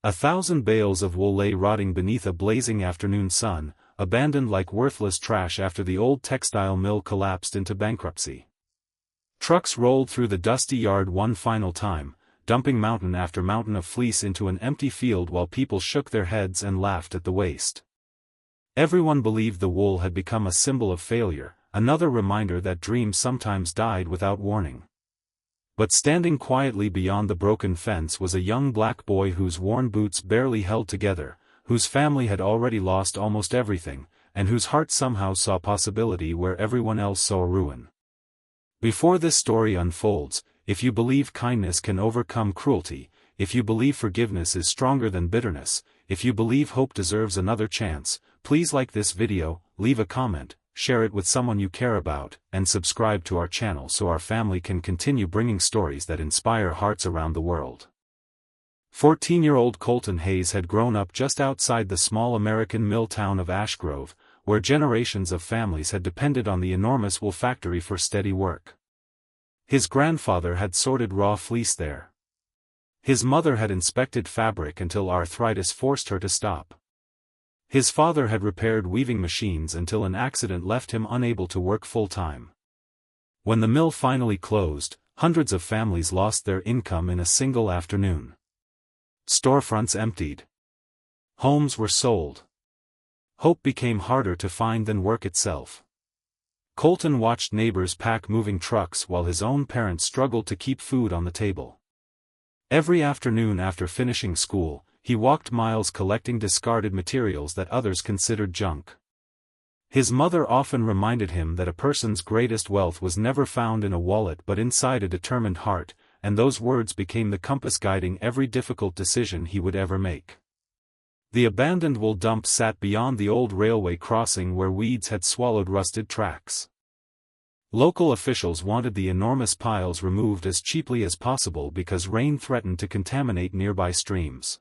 1,000 bales of wool lay rotting beneath a blazing afternoon sun, abandoned like worthless trash after the old textile mill collapsed into bankruptcy. Trucks rolled through the dusty yard one final time, dumping mountain after mountain of fleece into an empty field while people shook their heads and laughed at the waste. Everyone believed the wool had become a symbol of failure, another reminder that dreams sometimes died without warning. But standing quietly beyond the broken fence was a young black boy whose worn boots barely held together, whose family had already lost almost everything, and whose heart somehow saw possibility where everyone else saw ruin. Before this story unfolds, if you believe kindness can overcome cruelty, if you believe forgiveness is stronger than bitterness, if you believe hope deserves another chance, please like this video, leave a comment, share it with someone you care about, and subscribe to our channel so our family can continue bringing stories that inspire hearts around the world. 14-year-old Colton Hayes had grown up just outside the small American mill town of Ash Grove, where generations of families had depended on the enormous wool factory for steady work. His grandfather had sorted raw fleece there. His mother had inspected fabric until arthritis forced her to stop. His father had repaired weaving machines until an accident left him unable to work full-time. When the mill finally closed, hundreds of families lost their income in a single afternoon. Storefronts emptied. Homes were sold. Hope became harder to find than work itself. Colton watched neighbors pack moving trucks while his own parents struggled to keep food on the table. Every afternoon after finishing school, he walked miles collecting discarded materials that others considered junk. His mother often reminded him that a person's greatest wealth was never found in a wallet but inside a determined heart, and those words became the compass guiding every difficult decision he would ever make. The abandoned wool dump sat beyond the old railway crossing where weeds had swallowed rusted tracks. Local officials wanted the enormous piles removed as cheaply as possible because rain threatened to contaminate nearby streams.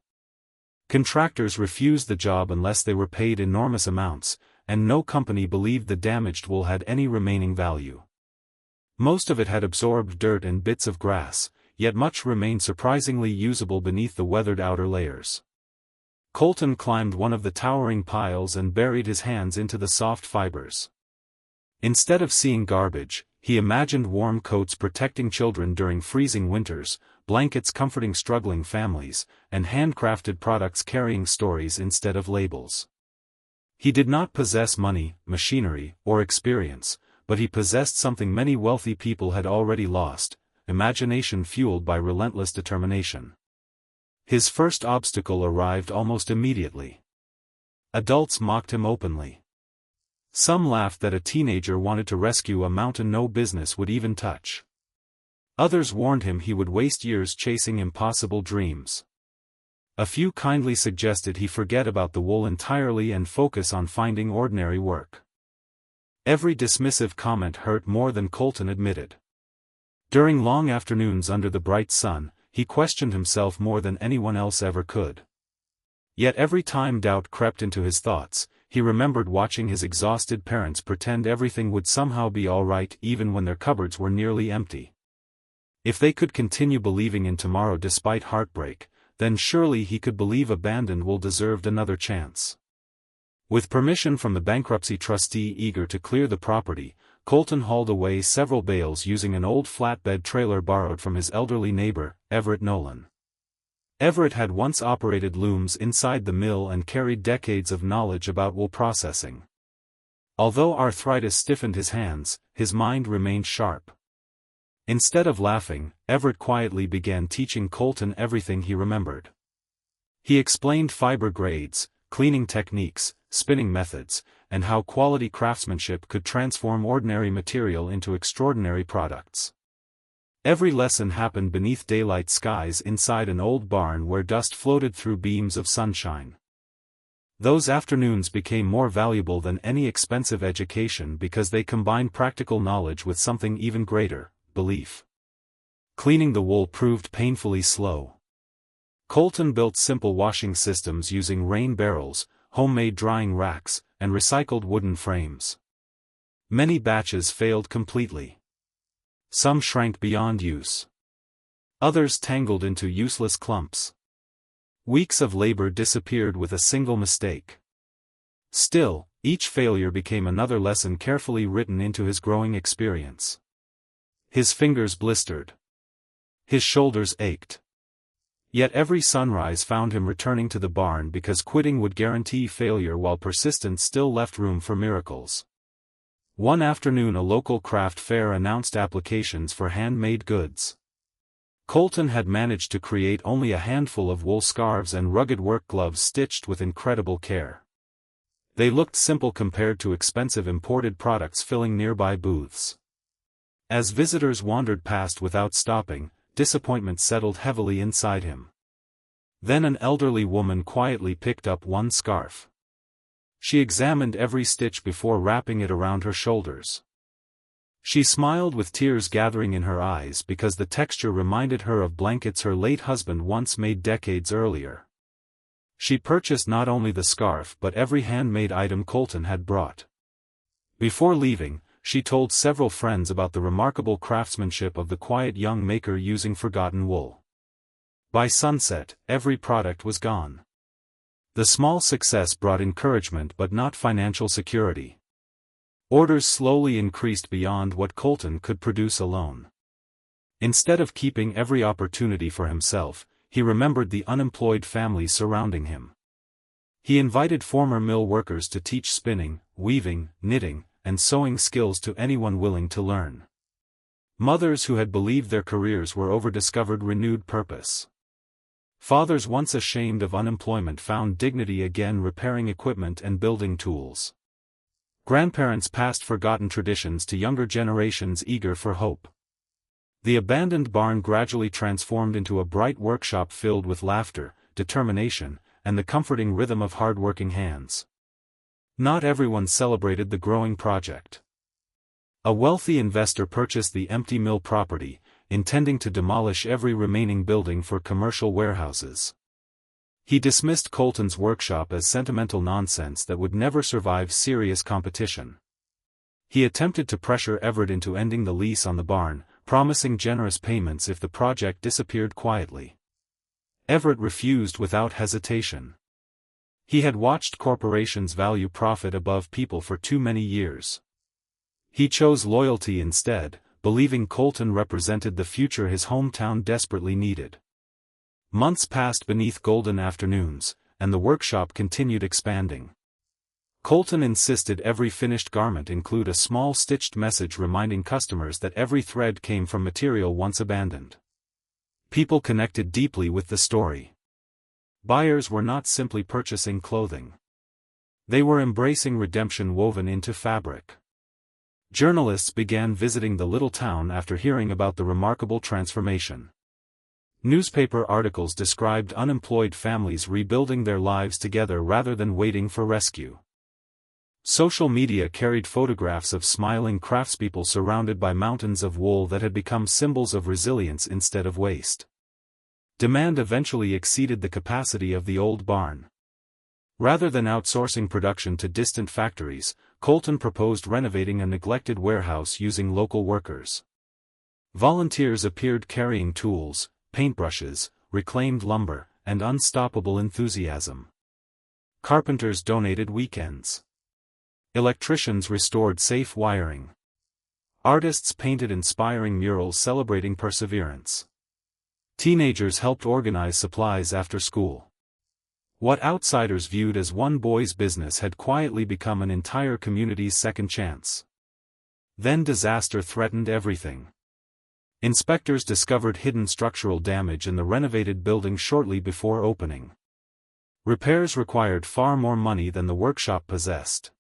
Contractors refused the job unless they were paid enormous amounts, and no company believed the damaged wool had any remaining value. Most of it had absorbed dirt and bits of grass, yet much remained surprisingly usable beneath the weathered outer layers. Colton climbed one of the towering piles and buried his hands into the soft fibers. Instead of seeing garbage, he imagined warm coats protecting children during freezing winters, blankets comforting struggling families, and handcrafted products carrying stories instead of labels. He did not possess money, machinery, or experience, but he possessed something many wealthy people had already lost: imagination fueled by relentless determination. His first obstacle arrived almost immediately. Adults mocked him openly. Some laughed that a teenager wanted to rescue a mountain no business would even touch. Others warned him he would waste years chasing impossible dreams. A few kindly suggested he forget about the wool entirely and focus on finding ordinary work. Every dismissive comment hurt more than Colton admitted. During long afternoons under the bright sun, he questioned himself more than anyone else ever could. Yet every time doubt crept into his thoughts, he remembered watching his exhausted parents pretend everything would somehow be all right even when their cupboards were nearly empty. If they could continue believing in tomorrow despite heartbreak, then surely he could believe abandoned wool deserved another chance. With permission from the bankruptcy trustee eager to clear the property, Colton hauled away several bales using an old flatbed trailer borrowed from his elderly neighbor, Everett Nolan. Everett had once operated looms inside the mill and carried decades of knowledge about wool processing. Although arthritis stiffened his hands, his mind remained sharp. Instead of laughing, Everett quietly began teaching Colton everything he remembered. He explained fiber grades, cleaning techniques, spinning methods, and how quality craftsmanship could transform ordinary material into extraordinary products. Every lesson happened beneath daylight skies inside an old barn where dust floated through beams of sunshine. Those afternoons became more valuable than any expensive education because they combined practical knowledge with something even greater: belief. Cleaning the wool proved painfully slow. Colton built simple washing systems using rain barrels, homemade drying racks, and recycled wooden frames. Many batches failed completely. Some shrank beyond use. Others tangled into useless clumps. Weeks of labor disappeared with a single mistake. Still, each failure became another lesson carefully written into his growing experience. His fingers blistered. His shoulders ached. Yet every sunrise found him returning to the barn because quitting would guarantee failure while persistence still left room for miracles. One afternoon a local craft fair announced applications for handmade goods. Colton had managed to create only a handful of wool scarves and rugged work gloves stitched with incredible care. They looked simple compared to expensive imported products filling nearby booths. As visitors wandered past without stopping, disappointment settled heavily inside him. Then an elderly woman quietly picked up one scarf. She examined every stitch before wrapping it around her shoulders. She smiled with tears gathering in her eyes because the texture reminded her of blankets her late husband once made decades earlier. She purchased not only the scarf but every handmade item Colton had brought. Before leaving, she told several friends about the remarkable craftsmanship of the quiet young maker using forgotten wool. By sunset, every product was gone. The small success brought encouragement but not financial security. Orders slowly increased beyond what Colton could produce alone. Instead of keeping every opportunity for himself, he remembered the unemployed families surrounding him. He invited former mill workers to teach spinning, weaving, knitting, and sewing skills to anyone willing to learn. Mothers who had believed their careers were over discovered renewed purpose. Fathers once ashamed of unemployment found dignity again repairing equipment and building tools. Grandparents passed forgotten traditions to younger generations eager for hope. The abandoned barn gradually transformed into a bright workshop filled with laughter, determination, and the comforting rhythm of hard-working hands. Not everyone celebrated the growing project. A wealthy investor purchased the empty mill property, intending to demolish every remaining building for commercial warehouses. He dismissed Colton's workshop as sentimental nonsense that would never survive serious competition. He attempted to pressure Everett into ending the lease on the barn, promising generous payments if the project disappeared quietly. Everett refused without hesitation. He had watched corporations value profit above people for too many years. He chose loyalty instead, believing Colton represented the future his hometown desperately needed. Months passed beneath golden afternoons, and the workshop continued expanding. Colton insisted every finished garment include a small stitched message reminding customers that every thread came from material once abandoned. People connected deeply with the story. Buyers were not simply purchasing clothing. They were embracing redemption woven into fabric. Journalists began visiting the little town after hearing about the remarkable transformation. Newspaper articles described unemployed families rebuilding their lives together rather than waiting for rescue. Social media carried photographs of smiling craftspeople surrounded by mountains of wool that had become symbols of resilience instead of waste. Demand eventually exceeded the capacity of the old barn. Rather than outsourcing production to distant factories, Colton proposed renovating a neglected warehouse using local workers. Volunteers appeared carrying tools, paintbrushes, reclaimed lumber, and unstoppable enthusiasm. Carpenters donated weekends. Electricians restored safe wiring. Artists painted inspiring murals celebrating perseverance. Teenagers helped organize supplies after school. What outsiders viewed as one boy's business had quietly become an entire community's second chance. Then disaster threatened everything. Inspectors discovered hidden structural damage in the renovated building shortly before opening. Repairs required far more money than the workshop possessed.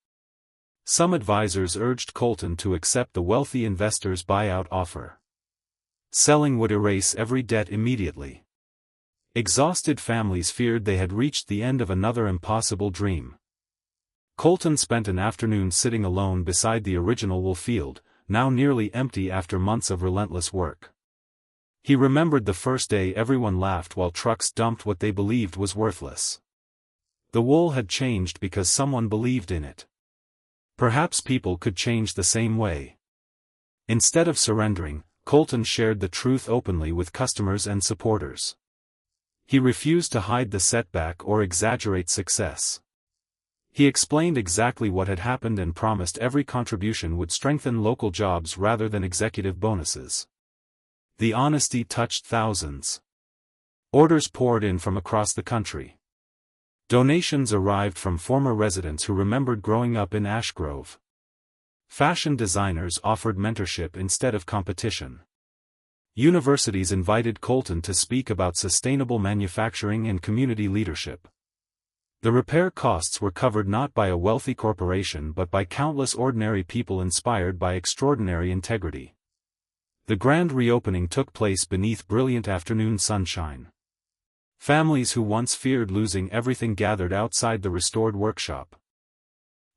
Some advisors urged Colton to accept the wealthy investor's buyout offer. Selling would erase every debt immediately. Exhausted families feared they had reached the end of another impossible dream. Colton spent an afternoon sitting alone beside the original wool field, now nearly empty after months of relentless work. He remembered the first day everyone laughed while trucks dumped what they believed was worthless. The wool had changed because someone believed in it. Perhaps people could change the same way. Instead of surrendering, Colton shared the truth openly with customers and supporters. He refused to hide the setback or exaggerate success. He explained exactly what had happened and promised every contribution would strengthen local jobs rather than executive bonuses. The honesty touched thousands. Orders poured in from across the country. Donations arrived from former residents who remembered growing up in Ash Grove. Fashion designers offered mentorship instead of competition. Universities invited Colton to speak about sustainable manufacturing and community leadership. The repair costs were covered not by a wealthy corporation but by countless ordinary people inspired by extraordinary integrity. The grand reopening took place beneath brilliant afternoon sunshine. Families who once feared losing everything gathered outside the restored workshop.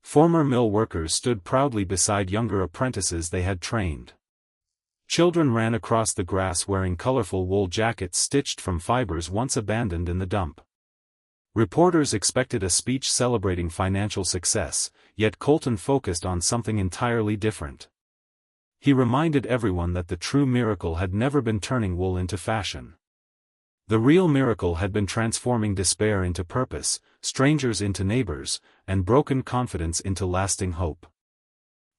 Former mill workers stood proudly beside younger apprentices they had trained. Children ran across the grass wearing colorful wool jackets stitched from fibers once abandoned in the dump. Reporters expected a speech celebrating financial success, yet Colton focused on something entirely different. He reminded everyone that the true miracle had never been turning wool into fashion. The real miracle had been transforming despair into purpose, strangers into neighbors, and broken confidence into lasting hope.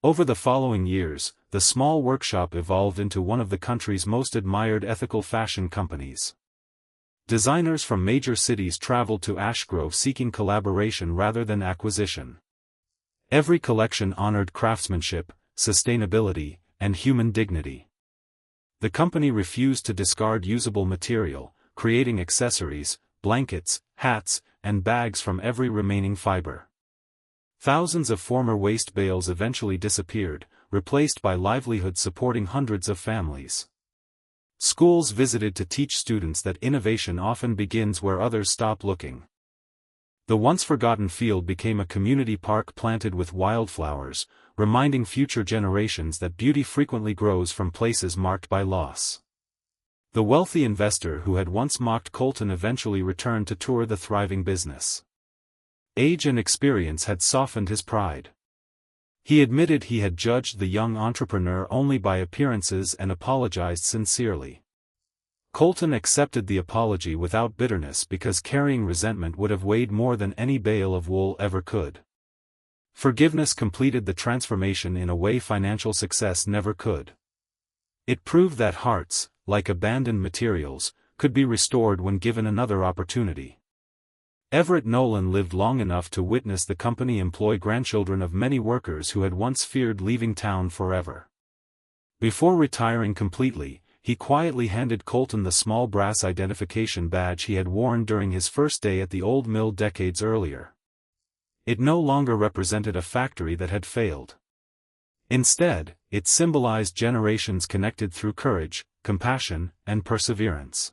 Over the following years, the small workshop evolved into one of the country's most admired ethical fashion companies. Designers from major cities traveled to Ash Grove seeking collaboration rather than acquisition. Every collection honored craftsmanship, sustainability, and human dignity. The company refused to discard usable material, creating accessories, blankets, hats, and bags from every remaining fiber. Thousands of former waste bales eventually disappeared, replaced by livelihoods supporting hundreds of families. Schools visited to teach students that innovation often begins where others stop looking. The once forgotten field became a community park planted with wildflowers, reminding future generations that beauty frequently grows from places marked by loss. The wealthy investor who had once mocked Colton eventually returned to tour the thriving business. Age and experience had softened his pride. He admitted he had judged the young entrepreneur only by appearances and apologized sincerely. Colton accepted the apology without bitterness because carrying resentment would have weighed more than any bale of wool ever could. Forgiveness completed the transformation in a way financial success never could. It proved that hearts, like abandoned materials, could be restored when given another opportunity. Everett Nolan lived long enough to witness the company employ grandchildren of many workers who had once feared leaving town forever. Before retiring completely, he quietly handed Colton the small brass identification badge he had worn during his first day at the old mill decades earlier. It no longer represented a factory that had failed. Instead, it symbolized generations connected through courage, compassion, and perseverance.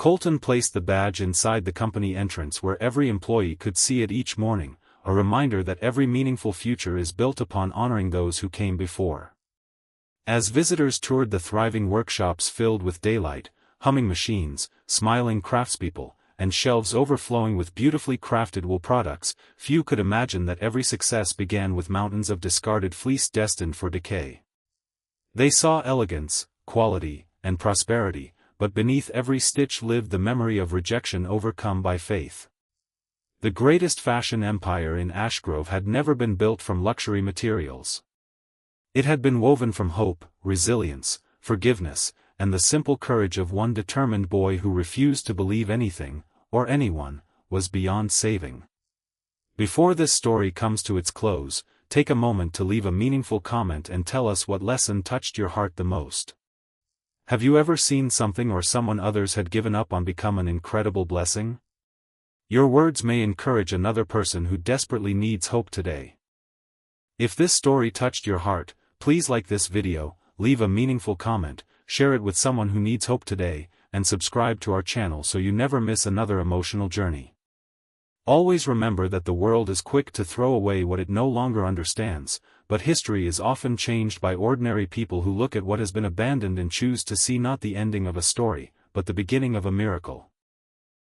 Colton placed the badge inside the company entrance where every employee could see it each morning, a reminder that every meaningful future is built upon honoring those who came before. As visitors toured the thriving workshops filled with daylight, humming machines, smiling craftspeople, and shelves overflowing with beautifully crafted wool products, few could imagine that every success began with mountains of discarded fleece destined for decay. They saw elegance, quality, and prosperity, but beneath every stitch lived the memory of rejection overcome by faith. The greatest fashion empire in Ash Grove had never been built from luxury materials. It had been woven from hope, resilience, forgiveness, and the simple courage of one determined boy who refused to believe anything, or anyone, was beyond saving. Before this story comes to its close, take a moment to leave a meaningful comment and tell us what lesson touched your heart the most. Have you ever seen something or someone others had given up on become an incredible blessing? Your words may encourage another person who desperately needs hope today. If this story touched your heart, please like this video, leave a meaningful comment, share it with someone who needs hope today, and subscribe to our channel so you never miss another emotional journey. Always remember that the world is quick to throw away what it no longer understands, but history is often changed by ordinary people who look at what has been abandoned and choose to see not the ending of a story, but the beginning of a miracle.